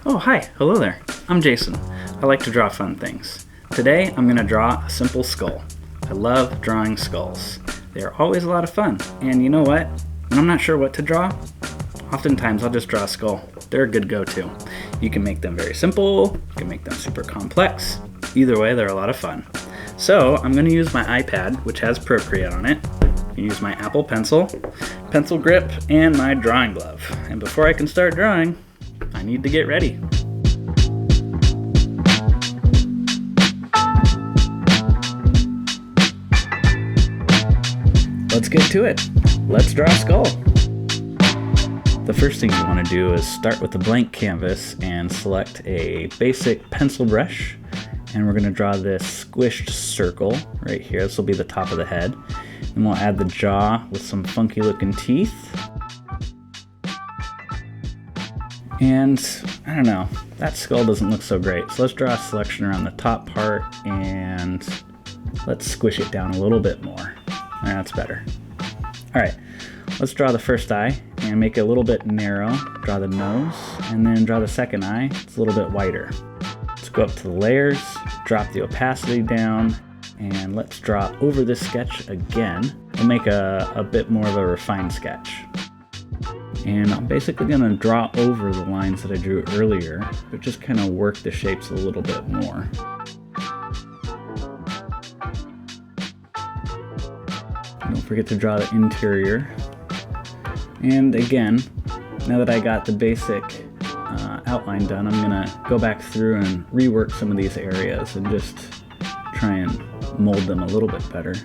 Oh, hi, hello there. I'm Jason. I like to draw fun things. Today I'm going to draw a simple skull. I love drawing skulls. They are always a lot of fun. And you know what? When I'm not sure what to draw, oftentimes I'll just draw a skull. They're a good go-to. You can make them very simple, you can make them super complex. Either way, they're a lot of fun. So I'm going to use my iPad, which has Procreate on it. I can use my Appel Pencil, pencil grip, and my drawing glove. And before I can start drawing, I need to get ready. Let's get to it. Let's draw a skull. The first thing you want to do is start with a blank canvas and select a basic pencil brush. And we're going to draw this squished circle right here. This will be the top of the head. And we'll add the jaw with some funky looking teeth. And I don't know, that skull doesn't look so great. So let's draw a selection around the top part and let's squish it down a little bit more. That's better. All right, let's draw the first eye and make it a little bit narrow. Draw the nose and then draw the second eye. It's a little bit wider. Let's go up to the layers, drop the opacity down, and let's draw over this sketch again. We'll make a bit more of a refined sketch. And I'm basically going to draw over the lines that I drew earlier, but just kind of work the shapes a little bit more. Don't forget to draw the interior. And again, now that I got the basic outline done, I'm going to go back through and rework some of these areas and just try and mold them a little bit better.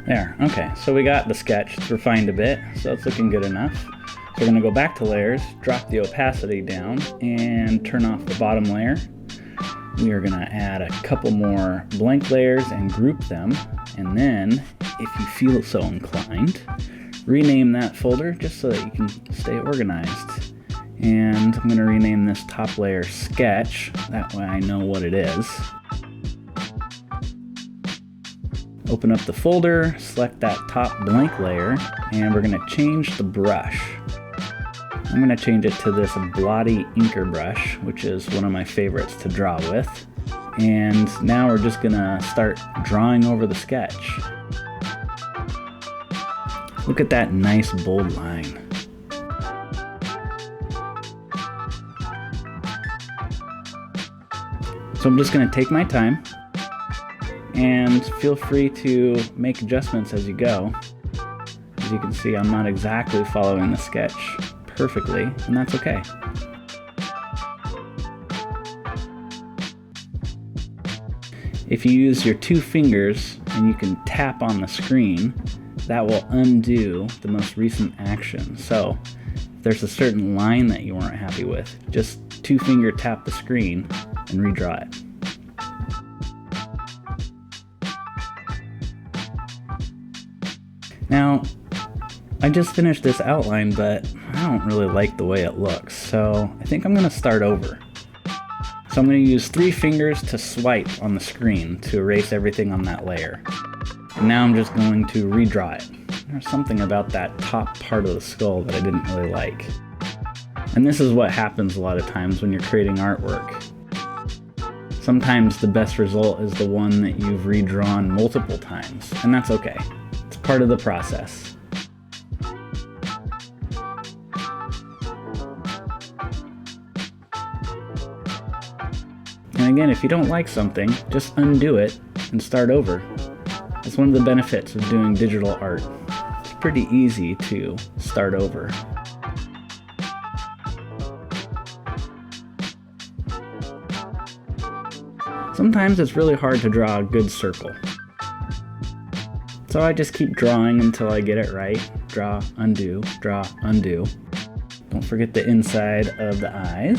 There, okay, so we got the sketch, it's refined a bit, so it's looking good enough. So we're gonna go back to layers, drop the opacity down, and turn off the bottom layer. We are gonna add a couple more blank layers and group them, and then, if you feel so inclined, rename that folder just so that you can stay organized. And I'm gonna rename this top layer Sketch, that way I know what it is. Open up the folder, select that top blank layer, and we're going to change the brush. I'm going to change it to this blotty inker brush, which is one of my favorites to draw with. And now we're just going to start drawing over the sketch. Look at that nice bold line. So I'm just going to take my time. And feel free to make adjustments as you go. As you can see, I'm not exactly following the sketch perfectly, and that's okay. If you use your two fingers and you can tap on the screen, that will undo the most recent action. So if there's a certain line that you weren't happy with, just two-finger tap the screen and redraw it. Now, I just finished this outline, but I don't really like the way it looks, so I think I'm going to start over. So I'm going to use 3 fingers to swipe on the screen to erase everything on that layer. And now I'm just going to redraw it. There's something about that top part of the skull that I didn't really like. And this is what happens a lot of times when you're creating artwork. Sometimes the best result is the one that you've redrawn multiple times, and that's okay. Part of the process. And again, if you don't like something, just undo it and start over. That's one of the benefits of doing digital art. It's pretty easy to start over. Sometimes it's really hard to draw a good circle. So I just keep drawing until I get it right. Draw, undo, draw, undo. Don't forget the inside of the eyes.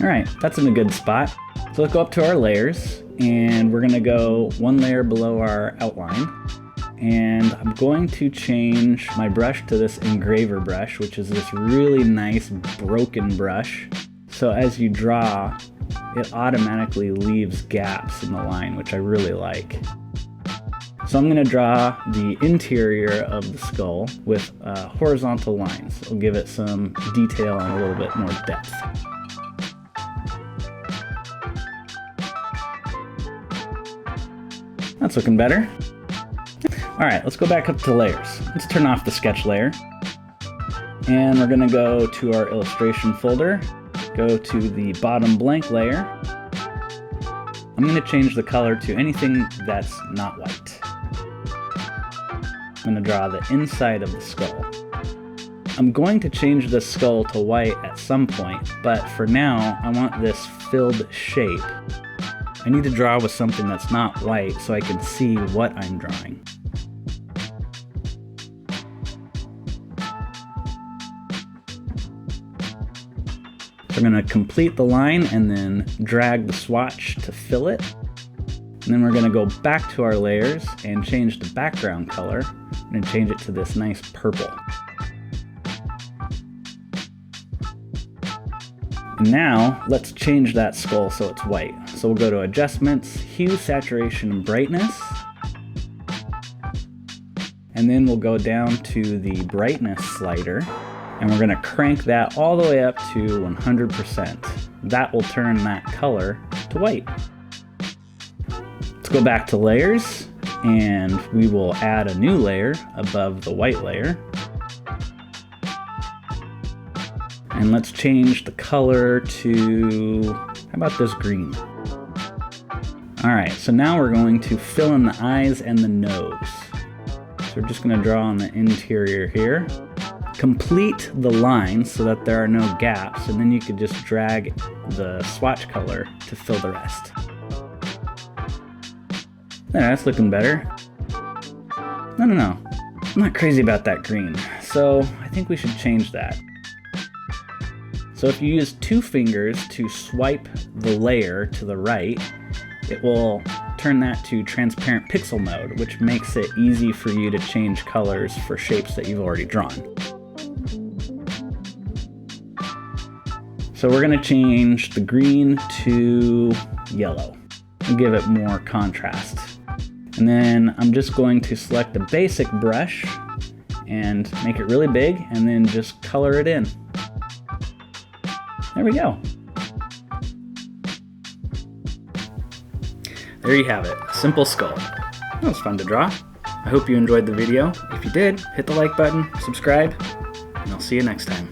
All right, that's in a good spot. So let's go up to our layers, and we're gonna go one layer below our outline. And I'm going to change my brush to this engraver brush, which is this really nice broken brush. So as you draw, it automatically leaves gaps in the line, which I really like. So I'm going to draw the interior of the skull with horizontal lines. It'll give it some detail and a little bit more depth. That's looking better. All right, let's go back up to layers. Let's turn off the sketch layer. And we're going to go to our illustration folder, go to the bottom blank layer. I'm going to change the color to anything that's not white. I'm going to draw the inside of the skull. I'm going to change the skull to white at some point, but for now, I want this filled shape. I need to draw with something that's not white so I can see what I'm drawing. So I'm going to complete the line and then drag the swatch to fill it. And then we're going to go back to our layers and change the background color and change it to this nice purple. And now let's change that skull so it's white. So we'll go to Adjustments, Hue, Saturation, and Brightness. And then we'll go down to the Brightness slider. And we're going to crank that all the way up to 100%. That will turn that color to white. Let's go back to layers, and we will add a new layer above the white layer. And let's change the color to, how about this green? All right, so now we're going to fill in the eyes and the nose. So we're just going to draw on the interior here. Complete the line so that there are no gaps, and then you could just drag the swatch color to fill the rest. There, that's looking better. No. I'm not crazy about that green, so I think we should change that. So if you use 2 fingers to swipe the layer to the right, it will turn that to transparent pixel mode, which makes it easy for you to change colors for shapes that you've already drawn. So we're going to change the green to yellow and give it more contrast. And then I'm just going to select a basic brush and make it really big and then just color it in. There we go. There you have it, a simple skull. That was fun to draw. I hope you enjoyed the video. If you did, hit the like button, subscribe, and I'll see you next time.